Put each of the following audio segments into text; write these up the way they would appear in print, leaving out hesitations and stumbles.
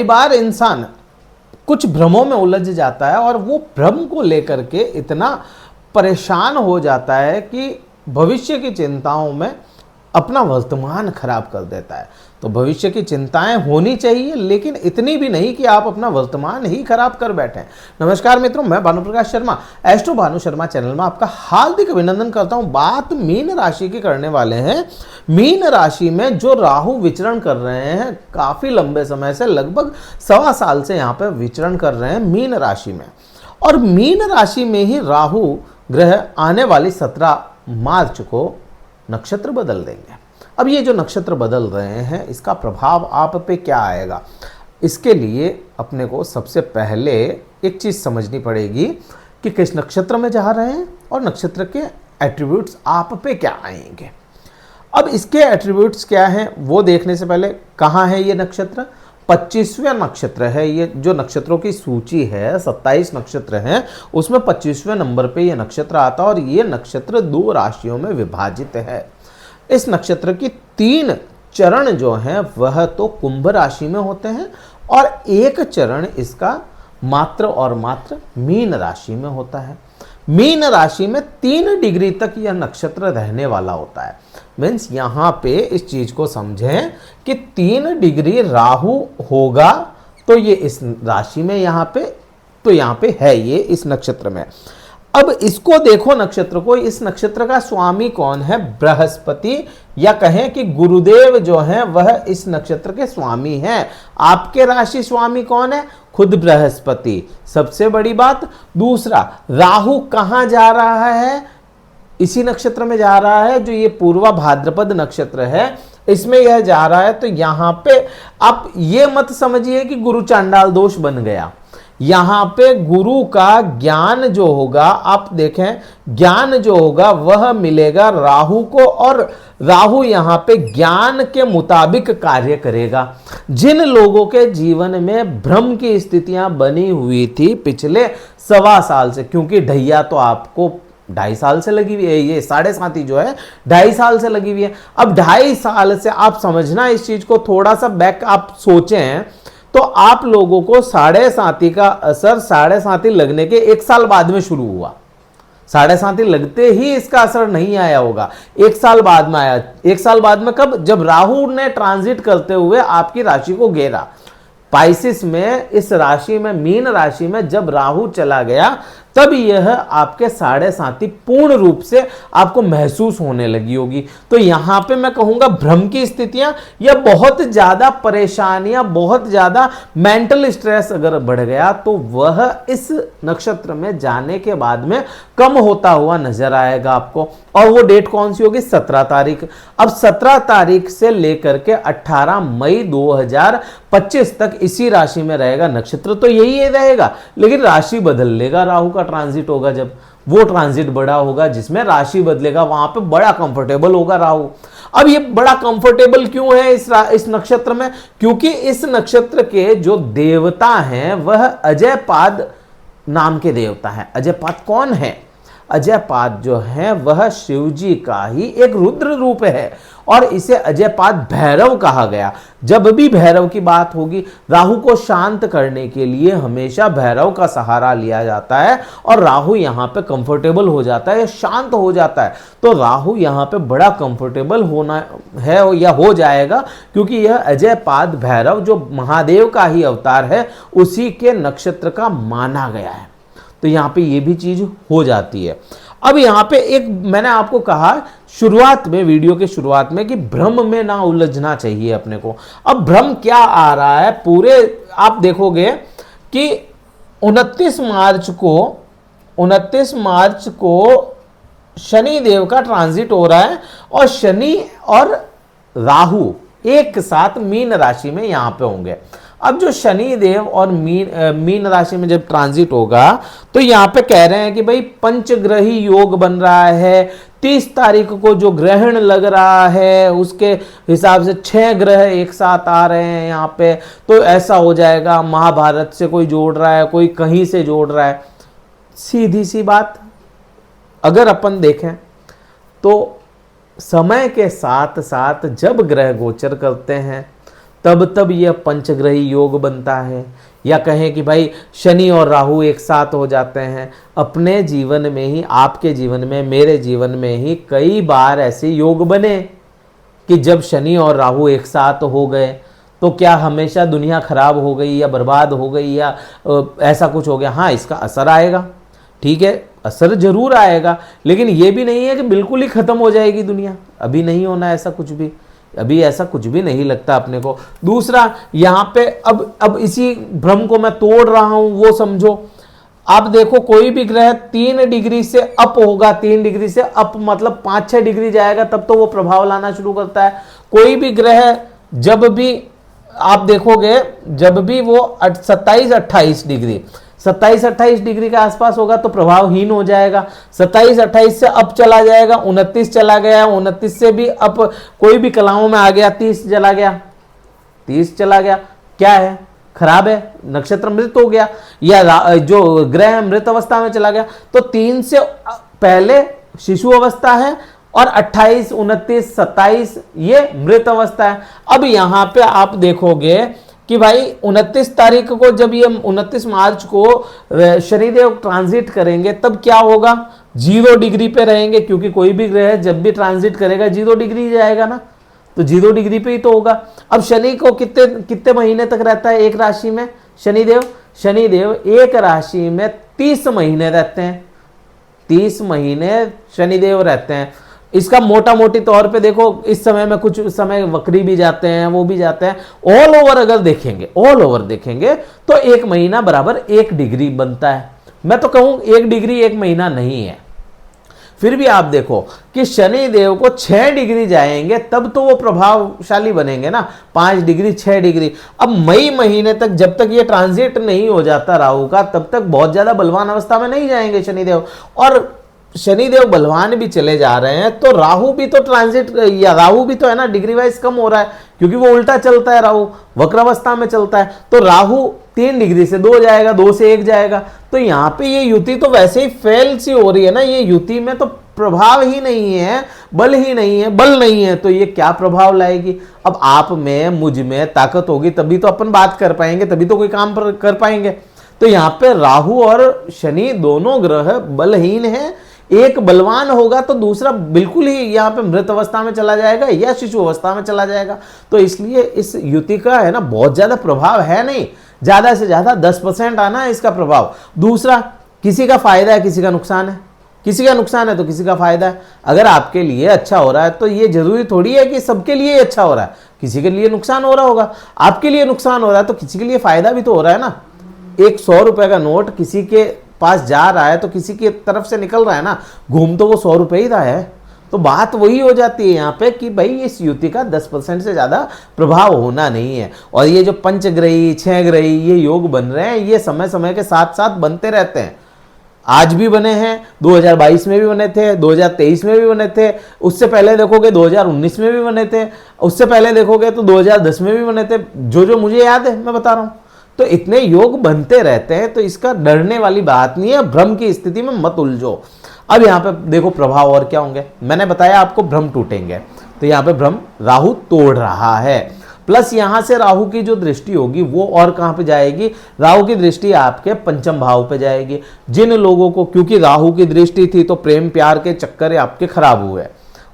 कई बार इंसान कुछ भ्रमों में उलझ जाता है और वो भ्रम को लेकर के इतना परेशान हो जाता है कि भविष्य की चिंताओं में अपना वर्तमान खराब कर देता है। तो भविष्य की चिंताएं होनी चाहिए, लेकिन इतनी भी नहीं कि आप अपना वर्तमान ही खराब कर बैठें। नमस्कार मित्रों, मैं भानुप्रकाश शर्मा, एस्ट्रो भानु शर्मा चैनल में आपका हार्दिक अभिनंदन करता हूं। बात मीन राशि की करने वाले हैं। मीन राशि में जो राहु विचरण कर रहे हैं, काफी लंबे समय से, लगभग 1.25 साल से यहाँ पे विचरण कर रहे हैं मीन राशि में। और मीन राशि में ही राहु ग्रह आने वाली 17 मार्च को नक्षत्र बदल देंगे। अब ये जो नक्षत्र बदल रहे हैं, इसका प्रभाव आप पे क्या आएगा, इसके लिए अपने को सबसे पहले एक चीज़ समझनी पड़ेगी कि किस नक्षत्र में जा रहे हैं और नक्षत्र के एट्रीब्यूट्स आप पे क्या आएंगे। अब इसके एट्रीब्यूट्स क्या हैं वो देखने से पहले, कहाँ है ये नक्षत्र? 25वें नक्षत्र है। ये जो नक्षत्रों की सूची है, 27 नक्षत्र हैं, उसमें 25वें नंबर पे ये नक्षत्र आता है और ये नक्षत्र 2 राशियों में विभाजित है। इस नक्षत्र की 3 चरण जो हैं वह तो कुंभ राशि में होते हैं और एक चरण इसका मात्र और मात्र मीन राशि में होता है। मीन राशि में 3 डिग्री तक यह नक्षत्र रहने वाला होता है। मीन्स यहाँ पे इस चीज को समझें कि 3 डिग्री राहु होगा तो ये इस राशि में यहाँ पे है ये इस नक्षत्र में। अब इसको देखो नक्षत्र को, इस नक्षत्र का स्वामी कौन है? बृहस्पति, या कहें कि गुरुदेव जो हैं वह इस नक्षत्र के स्वामी हैं। आपके राशि स्वामी कौन है? खुद बृहस्पति, सबसे बड़ी बात। दूसरा, राहु कहां जा रहा है? इसी नक्षत्र में जा रहा है, जो ये पूर्वा भाद्रपद नक्षत्र है, इसमें यह जा रहा है। तो यहां पे आप ये मत समझिए कि गुरु चांडाल दोष बन गया। यहां पे गुरु का ज्ञान जो होगा, आप देखें, ज्ञान जो होगा वह मिलेगा राहु को, और राहु यहां पे ज्ञान के मुताबिक कार्य करेगा। जिन लोगों के जीवन में भ्रम की स्थितियां बनी हुई थी पिछले 1.25 साल से, क्योंकि ढैया तो आपको 2.5 साल से लगी हुई है, ये 7.5 जो है 2.5 साल से लगी हुई है। अब 2.5 साल से आप समझना इस चीज को, थोड़ा सा बैक आप सोचें तो आप लोगों को 7.5 का असर 7.5 लगने के 1 साल बाद में शुरू हुआ। 7.5 लगते ही इसका असर नहीं आया होगा, 1 साल बाद में आया। 1 साल बाद में कब? जब राहु ने ट्रांजिट करते हुए आपकी राशि को घेरा। पाइसिस में, इस राशि में, मीन राशि में जब राहु चला गया, तब यह आपके 7.5 पूर्ण रूप से आपको महसूस होने लगी होगी। तो यहां पे मैं कहूंगा भ्रम की स्थितियां या बहुत ज्यादा परेशानियां, बहुत ज्यादा मेंटल स्ट्रेस अगर बढ़ गया तो वह इस नक्षत्र में जाने के बाद में कम होता हुआ नजर आएगा आपको। और वो डेट कौन सी होगी? 17 तारीख। अब 17 तारीख से लेकर के 18 मई 2025 तक इसी राशि में रहेगा। नक्षत्र तो यही रहेगा, लेकिन राशि बदल लेगा। राहु का ट्रांजिट होगा, जब वो ट्रांजिट बड़ा होगा जिसमें राशि बदलेगा, वहां पे बड़ा कंफर्टेबल होगा राहु। अब ये बड़ा कंफर्टेबल क्यों है इस नक्षत्र में? क्योंकि इस नक्षत्र के जो देवता हैं वह अजयपाद नाम के देवता हैं। अजयपाद कौन है? अजयपाद जो है वह शिव जी का ही एक रुद्र रूप है और इसे अजयपाद भैरव कहा गया। जब भी भैरव की बात होगी, राहु को शांत करने के लिए हमेशा भैरव का सहारा लिया जाता है और राहु यहाँ पे कंफर्टेबल हो जाता है, शांत हो जाता है। तो राहु यहाँ पे बड़ा कंफर्टेबल होना है या हो जाएगा, क्योंकि यह अजयपाद भैरव जो महादेव का ही अवतार है, उसी के नक्षत्र का माना गया है। तो यहाँ पे ये भी चीज हो जाती है। अब यहाँ पे एक मैंने आपको कहा शुरुआत में, वीडियो के शुरुआत में, कि भ्रम में ना उलझना चाहिए अपने को। अब भ्रम क्या आ रहा है पूरे, आप देखोगे कि 29 मार्च को शनि देव का ट्रांजिट हो रहा है और शनि और राहु एक साथ मीन राशि में यहां पे होंगे। अब जो शनि देव और मीन राशि में जब ट्रांजिट होगा तो यहाँ पे कह रहे हैं कि भाई पंचग्रही योग बन रहा है। 30 तारीख को जो ग्रहण लग रहा है उसके हिसाब से 6 ग्रह एक साथ आ रहे हैं यहाँ पे, तो ऐसा हो जाएगा। महाभारत से कोई जोड़ रहा है, कोई कहीं से जोड़ रहा है। सीधी सी बात, अगर अपन देखें तो समय के साथ साथ जब ग्रह गोचर करते हैं तब तब यह पंचग्रही योग बनता है। या कहें कि भाई शनि और राहु एक साथ हो जाते हैं। अपने जीवन में ही, आपके जीवन में, मेरे जीवन में ही कई बार ऐसे योग बने कि जब शनि और राहु एक साथ हो गए तो क्या हमेशा दुनिया खराब हो गई या बर्बाद हो गई या ऐसा कुछ हो गया? हाँ, इसका असर आएगा, ठीक है, असर जरूर आएगा, लेकिन ये भी नहीं है कि बिल्कुल ही खत्म हो जाएगी दुनिया। अभी नहीं होना ऐसा कुछ भी, अभी ऐसा कुछ भी नहीं लगता अपने को। दूसरा यहाँ पे अब इसी भ्रम को मैं तोड़ रहा हूं, वो समझो। आप देखो कोई भी ग्रह 3 डिग्री से अप होगा, 3 डिग्री से अप मतलब 5-6 डिग्री जाएगा तब तो वो प्रभाव लाना शुरू करता है। कोई भी ग्रह जब भी आप देखोगे, जब भी वो 27-28 डिग्री 27-28 डिग्री के आसपास होगा तो प्रभावहीन हो जाएगा। 27-28 से अप चला जाएगा, 29 चला गया, 29 से भी अप कोई भी कलाओं में आ गया, 30 चला गया, 30 चला गया, क्या है? खराब है, नक्षत्र मृत हो गया, या जो ग्रह मृत अवस्था में चला गया। तो 3 से पहले शिशु अवस्था है और 28, 29, 27 ये मृत अवस्था है। अब यहां पे आप देखोगे कि भाई 29 तारीख को, जब ये 29 मार्च को शनिदेव ट्रांजिट करेंगे तब क्या होगा? 0 डिग्री पे रहेंगे, क्योंकि कोई भी ग्रह जब भी ट्रांजिट करेगा 0 डिग्री जाएगा ना, तो 0 डिग्री पे ही तो होगा। अब शनि को कितने महीने तक रहता है एक राशि में शनिदेव? शनिदेव एक राशि में 30 महीने रहते हैं, 30 महीने शनिदेव रहते हैं। इसका मोटा मोटी तौर पे देखो, इस समय में कुछ समय वक्री भी जाते हैं, वो भी जाते हैं। ऑल ओवर अगर देखेंगे, ऑल ओवर देखेंगे तो 1 महीना बराबर 1 डिग्री बनता है। मैं तो कहूं 1 डिग्री 1 महीना नहीं है। फिर भी आप देखो कि शनि देव को 6 डिग्री जाएंगे तब तो वो प्रभावशाली बनेंगे ना, 5 डिग्री 6 डिग्री। अब मई महीने तक जब तक ये ट्रांजिट नहीं हो जाता राहु का, तब तक बहुत ज्यादा बलवान अवस्था में नहीं जाएंगे शनिदेव। और शनिदेव बलवान भी चले जा रहे हैं तो राहु भी तो ट्रांजिट, या राहु भी तो है ना, डिग्री वाइज कम हो रहा है, क्योंकि वो उल्टा चलता है, राहु वक्रावस्था में चलता है। तो राहु 3 डिग्री से 2 जाएगा, 2 से 1 जाएगा। तो यहाँ पे ये युति तो वैसे ही फेल सी हो रही है ना, ये युति में तो प्रभाव ही नहीं है, बल ही नहीं है, बल नहीं है, तो ये क्या प्रभाव लाएगी? अब आप में, मुझ में ताकत होगी तभी तो अपन बात कर पाएंगे, तभी तो कोई काम कर पाएंगे। तो यहाँ पे राहु और शनि दोनों ग्रह बलहीन है। एक बलवान होगा तो दूसरा बिल्कुल ही यहाँ पे मृत अवस्था में चला जाएगा या शिशु अवस्था में चला जाएगा। तो इसलिए इस युति का है ना बहुत ज्यादा प्रभाव है नहीं, ज्यादा से ज्यादा 10% आना है इसका प्रभाव। दूसरा, किसी का फायदा है, किसी का नुकसान है, किसी का नुकसान है तो किसी का फायदा है। अगर आपके लिए अच्छा हो रहा है तो ये जरूरी थोड़ी है कि सबके लिए अच्छा हो रहा है, किसी के लिए नुकसान हो रहा होगा। आपके लिए नुकसान हो रहा है तो किसी के लिए फायदा भी तो हो रहा है ना। एक 100 रुपए का नोट किसी के पास जा रहा है तो किसी की तरफ से निकल रहा है ना, घूम तो वो 100 रुपए ही रहा है। तो बात वही हो जाती है यहाँ पे कि भाई इस युति का 10% से ज्यादा प्रभाव होना नहीं है। और ये जो पंचग्रही 6 ग्रही ये योग बन रहे हैं, ये समय समय के साथ साथ बनते रहते हैं। आज भी बने हैं, 2022 में भी बने थे, 2023 में भी बने थे, उससे पहले देखोगे 2019 में भी बने थे, उससे पहले देखोगे तो 2010 में भी बने थे। जो मुझे याद है मैं बता रहा हूँ। तो इतने योग बनते रहते हैं, तो इसका डरने वाली बात नहीं है। भ्रम की स्थिति में मत उलझो। अब यहाँ पे देखो प्रभाव और क्या होंगे। मैंने बताया आपको भ्रम टूटेंगे, तो यहाँ पे भ्रम राहु तोड़ रहा है। प्लस यहाँ से राहु की जो दृष्टि होगी वो और कहाँ पे जाएगी? राहु की दृष्टि आपके 5th भाव पे जाएगी। जिन लोगों को, क्योंकि राहु की दृष्टि थी तो प्रेम प्यार के चक्कर आपके खराब हुए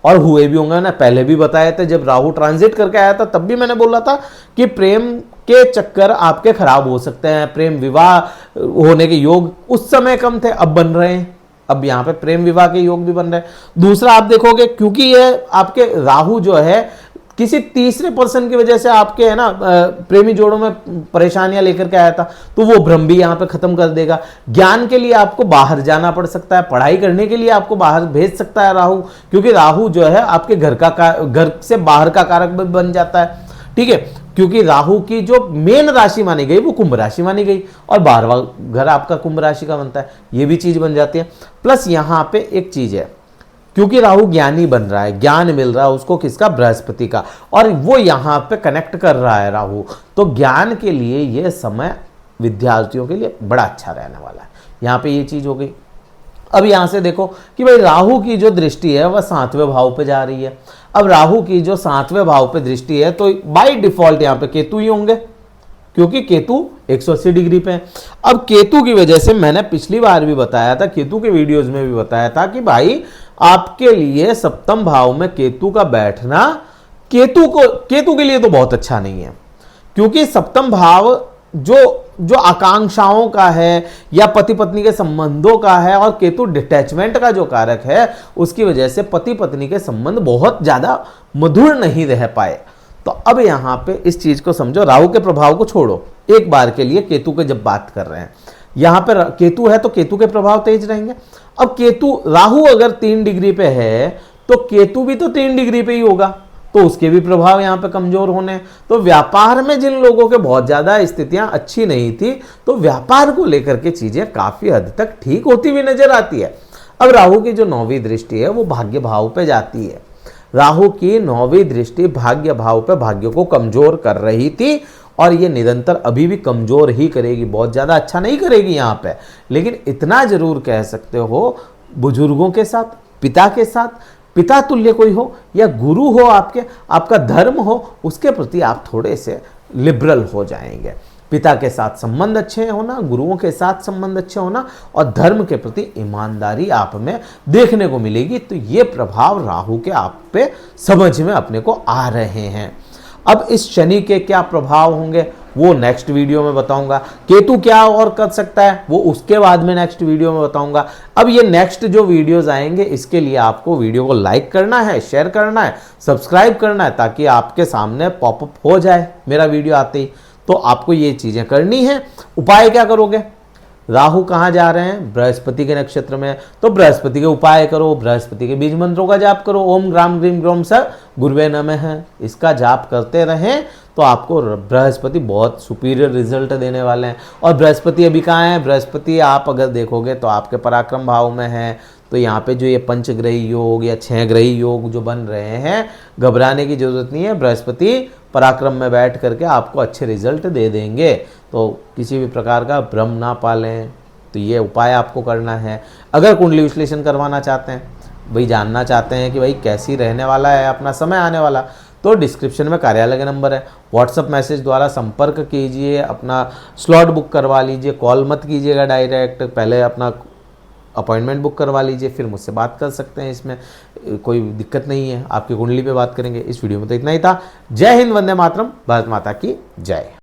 और हुए भी होंगे ना। पहले भी बताया था, जब राहु ट्रांजिट करके आया था तब भी मैंने बोला था कि प्रेम के चक्कर आपके खराब हो सकते हैं, प्रेम विवाह होने के योग उस समय कम थे, अब बन रहे हैं। अब यहाँ पे प्रेम विवाह के योग भी बन रहे हैं। दूसरा आप देखोगे, क्योंकि ये आपके राहु जो है किसी तीसरे पर्सन की वजह से आपके है ना प्रेमी जोड़ों में परेशानियां लेकर के आया था, तो वो भ्रम भी यहाँ पे खत्म कर देगा। ज्ञान के लिए आपको बाहर जाना पड़ सकता है, पढ़ाई करने के लिए आपको बाहर भेज सकता है राहु, क्योंकि राहु जो है आपके घर से बाहर का कारक बन जाता है। ठीक है, क्योंकि राहु की जो मेन राशि मानी गई वो कुंभ राशि मानी गई और 12वां घर आपका कुंभ राशि का बनता है, ये भी चीज बन जाती है। प्लस यहाँ पे एक चीज है, क्योंकि राहु ज्ञानी बन रहा है, ज्ञान मिल रहा है उसको किसका? बृहस्पति का, और वो यहाँ पे कनेक्ट कर रहा है राहु, तो ज्ञान के लिए ये समय विद्यार्थियों के लिए बड़ा अच्छा रहने वाला है। यहाँ पे ये चीज हो गई। अब यहां से देखो कि भाई राहु की जो दृष्टि है वह 7वें भाव पे जा रही है। अब राहु की जो 7वें भाव पे दृष्टि है तो बाय डिफॉल्ट यहां पे केतु ही होंगे, क्योंकि केतु 180 डिग्री पे है। अब केतु की वजह से मैंने पिछली बार भी बताया था, केतु के वीडियोज में भी बताया था कि भाई आपके लिए सप्तम भाव में केतु का बैठना केतु के लिए तो बहुत अच्छा नहीं है, क्योंकि सप्तम भाव जो आकांक्षाओं का है या पति पत्नी के संबंधों का है, और केतु डिटैचमेंट का जो कारक है, उसकी वजह से पति पत्नी के संबंध बहुत ज्यादा मधुर नहीं रह पाए। तो अब यहां पे इस चीज को समझो, राहु के प्रभाव को छोड़ो एक बार के लिए, केतु के जब बात कर रहे हैं, यहां पे केतु है तो केतु के प्रभाव तेज रहेंगे। अब केतु, राहु अगर 3 डिग्री पे है तो केतु भी तो 3 डिग्री पे ही होगा, तो उसके भी प्रभाव यहां पे कमजोर होने। तो व्यापार में जिन लोगों के बहुत ज्यादा स्थितियां अच्छी नहीं थी, तो व्यापार को लेकर के चीजें काफी हद तक ठीक होती हुई नजर आती है। अब राहु की जो 9वीं दृष्टि है वो भाग्य भाव पे जाती है। राहु की 9वीं दृष्टि भाग्य भाव पे भाग्य को कमजोर कर रही थी, और ये निरंतर अभी भी कमजोर ही करेगी, बहुत ज्यादा अच्छा नहीं करेगी यहाँ पे। लेकिन इतना जरूर कह सकते हो, बुजुर्गों के साथ, पिता के साथ, पिता तुल्य कोई हो या गुरु हो आपके, आपका धर्म हो, उसके प्रति आप थोड़े से लिबरल हो जाएंगे। पिता के साथ संबंध अच्छे होना, गुरुओं के साथ संबंध अच्छे होना, और धर्म के प्रति ईमानदारी आप में देखने को मिलेगी। तो ये प्रभाव राहु के आप पे समझ में अपने को आ रहे हैं। अब इस शनि के क्या प्रभाव होंगे वो नेक्स्ट वीडियो में बताऊंगा। केतु क्या और कर सकता है वो उसके बाद में नेक्स्ट वीडियो में बताऊंगा। अब ये नेक्स्ट जो वीडियोस आएंगे, इसके लिए आपको वीडियो को लाइक करना है, शेयर करना है, सब्सक्राइब करना है, ताकि आपके सामने पॉपअप हो जाए मेरा वीडियो आते ही। तो आपको ये चीजें करनी है। उपाय क्या करोगे? राहु कहाँ जा रहे हैं? बृहस्पति के नक्षत्र में, तो बृहस्पति के उपाय करो, बृहस्पति के बीज मंत्रों का जाप करो। ओम ग्राम ग्रीम ग्रोम स गुरुवे नमः, इसका जाप करते रहें तो आपको बृहस्पति बहुत सुपीरियर रिजल्ट देने वाले हैं। और बृहस्पति अभी कहाँ है? बृहस्पति आप अगर देखोगे तो आपके पराक्रम भाव में है। तो यहाँ पे जो ये पंचग्रही योग या 6 ग्रही योग जो बन रहे हैं, घबराने की जरूरत नहीं है। बृहस्पति पराक्रम में बैठ करके आपको अच्छे रिजल्ट दे देंगे। तो किसी भी प्रकार का भ्रम ना पालें, तो ये उपाय आपको करना है। अगर कुंडली विश्लेषण करवाना चाहते हैं, भाई जानना चाहते हैं कि भाई कैसी रहने वाला है अपना समय आने वाला, तो डिस्क्रिप्शन में कार्यालय का नंबर है, व्हाट्सअप मैसेज द्वारा संपर्क कीजिए, अपना स्लॉट बुक करवा लीजिए। कॉल मत कीजिएगा डायरेक्ट, पहले अपना अपॉइंटमेंट बुक करवा लीजिए, फिर मुझसे बात कर सकते हैं। इसमें कोई दिक्कत नहीं है, आपकी कुंडली पे बात करेंगे। इस वीडियो में तो इतना ही था। जय हिंद, वंदे मातरम, भारत माता की जय।